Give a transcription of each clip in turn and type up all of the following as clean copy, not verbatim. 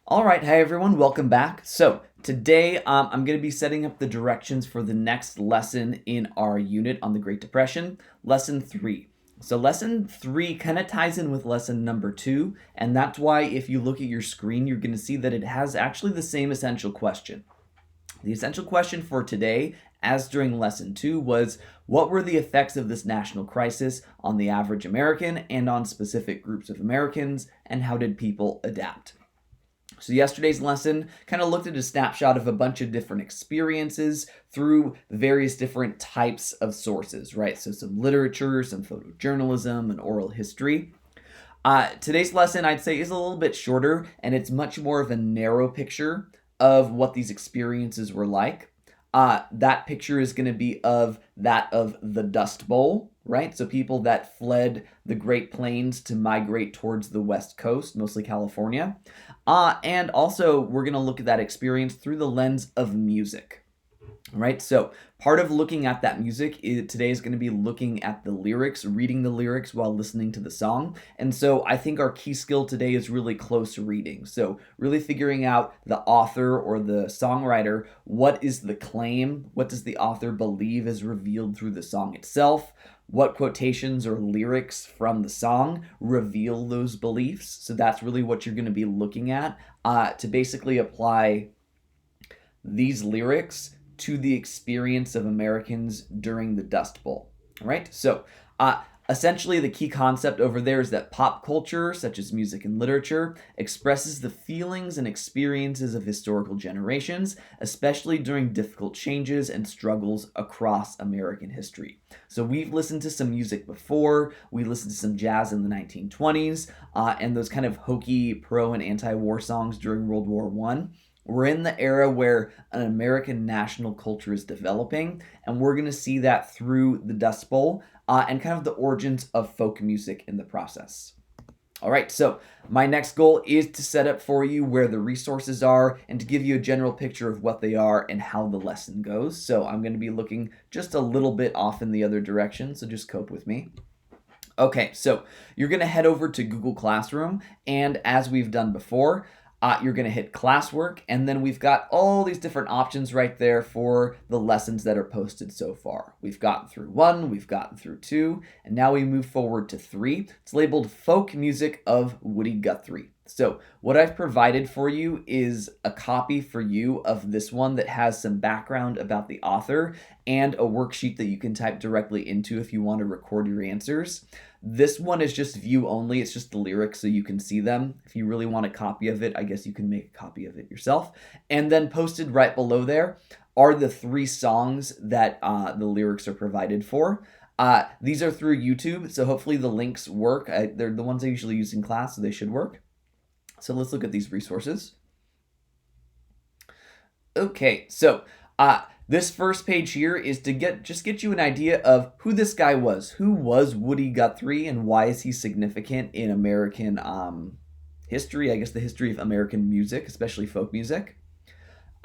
All right, hi everyone, welcome back. So today I'm going to be setting up the directions for the next lesson in our unit on the Great Depression, lesson 3. So lesson 3 kind of ties in with lesson number 2, and that's why if you look at your screen, you're going to see that it has actually the same essential question. The essential question for today, as during lesson 2, was what were the effects of this national crisis on the average American and on specific groups of Americans, and how did people adapt? So yesterday's lesson kind of looked at a snapshot of a bunch of different experiences through various different types of sources, right? So some literature, some photojournalism, and oral history. Today's lesson, I'd say, is a little bit shorter, and it's much more of a narrow picture of what these experiences were like. That picture is going to be of that of the Dust Bowl, right? So people that fled the Great Plains to migrate towards the West Coast, mostly California. And also, we're going to look at that experience through the lens of music. Right, so part of looking at that music today is going to be looking at the lyrics, reading the lyrics while listening to the song. And so I think our key skill today is really close reading. So really figuring out the author or the songwriter, what is the claim, what does the author believe is revealed through the song itself, what quotations or lyrics from the song reveal those beliefs. So that's really what you're going to be looking at to basically apply these lyrics to the experience of Americans during the Dust Bowl. All right, so essentially the key concept over there is that pop culture, such as music and literature, expresses the feelings and experiences of historical generations, especially during difficult changes and struggles across American history. So we've listened to some music before. We listened to some jazz in the 1920s and those kind of hokey pro and anti-war songs during World War I. We're in the era where an American national culture is developing, and we're going to see that through the Dust Bowl and kind of the origins of folk music in the process. All right, so my next goal is to set up for you where the resources are and to give you a general picture of what they are and how the lesson goes. So I'm going to be looking just a little bit off in the other direction, so just cope with me. Okay, so you're going to head over to Google Classroom, and as we've done before, you're going to hit classwork, and then we've got all these different options right there for the lessons that are posted so far. We've gotten through 1, we've gotten through 2, and now we move forward to 3. It's labeled Folk Music of Woody Guthrie. So what I've provided for you is a copy for you of this one that has some background about the author and a worksheet that you can type directly into if you want to record your answers. This one is just view only. It's just the lyrics so you can see them. If you really want a copy of it, I guess you can make a copy of it yourself. And then posted right below there are the 3 songs that the lyrics are provided for. These are through YouTube, so hopefully the links work. They're the ones I usually use in class, so they should work. So let's look at these resources. Okay, so this first page here is to get you an idea of who this guy was. Who was Woody Guthrie, and why is he significant in American history? I guess the history of American music, especially folk music.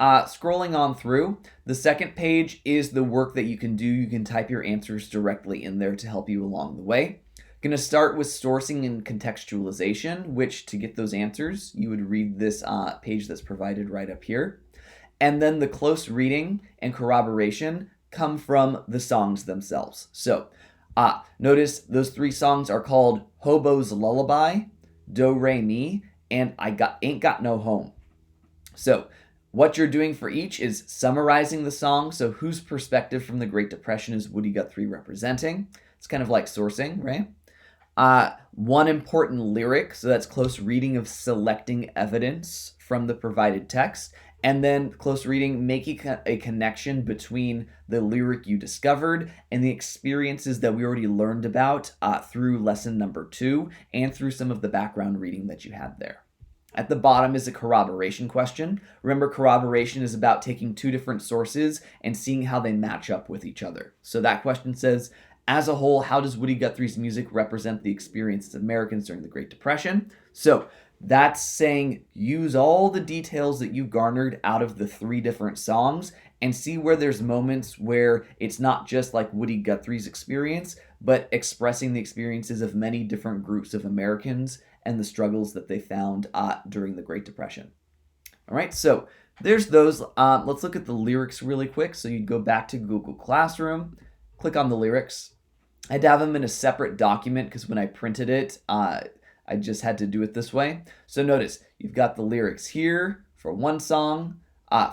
Scrolling on through, the second page is the work that you can do. You can type your answers directly in there to help you along the way. Going to start with sourcing and contextualization, which to get those answers, you would read this page that's provided right up here. And then the close reading and corroboration come from the songs themselves. So notice those 3 songs are called Hobo's Lullaby, Do Re Mi, and Ain't Got No Home. So what you're doing for each is summarizing the song. So whose perspective from the Great Depression is Woody Guthrie representing? It's kind of like sourcing, right? One important lyric, so that's close reading of selecting evidence from the provided text, and then close reading, making a connection between the lyric you discovered and the experiences that we already learned about through lesson number 2 and through some of the background reading that you had there. At the bottom is a corroboration question. Remember, corroboration is about taking 2 different sources and seeing how they match up with each other. So that question says, as a whole, how does Woody Guthrie's music represent the experiences of Americans during the Great Depression? So that's saying use all the details that you garnered out of the 3 different songs and see where there's moments where it's not just like Woody Guthrie's experience, but expressing the experiences of many different groups of Americans and the struggles that they found during the Great Depression. All right, so there's those. Let's look at the lyrics really quick. So you'd go back to Google Classroom, click on the lyrics. I had to have them in a separate document because when I printed it, I just had to do it this way. So notice you've got the lyrics here for one song,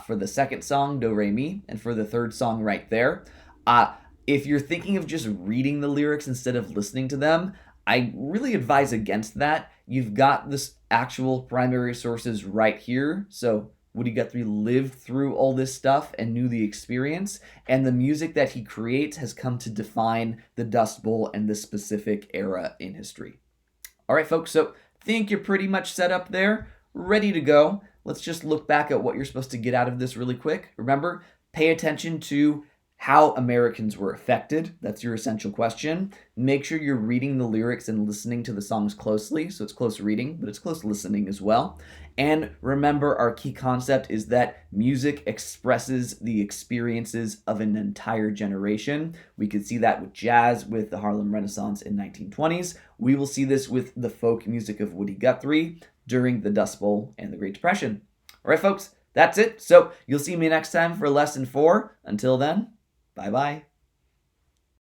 for the second song, Do Re Mi, and for the third song right there. If you're thinking of just reading the lyrics instead of listening to them, I really advise against that. You've got this actual primary sources right here. So Woody Guthrie lived through all this stuff and knew the experience, and the music that he creates has come to define the Dust Bowl and this specific era in history. All right, folks, so think you're pretty much set up there, ready to go. Let's just look back at what you're supposed to get out of this really quick. Remember, pay attention to how Americans were affected. That's your essential question. Make sure you're reading the lyrics and listening to the songs closely. So it's close reading, but it's close listening as well. And remember, our key concept is that music expresses the experiences of an entire generation. We could see that with jazz, with the Harlem Renaissance in 1920s. We will see this with the folk music of Woody Guthrie during the Dust Bowl and the Great Depression. All right, folks, that's it. So you'll see me next time for lesson 4. Until then, bye-bye.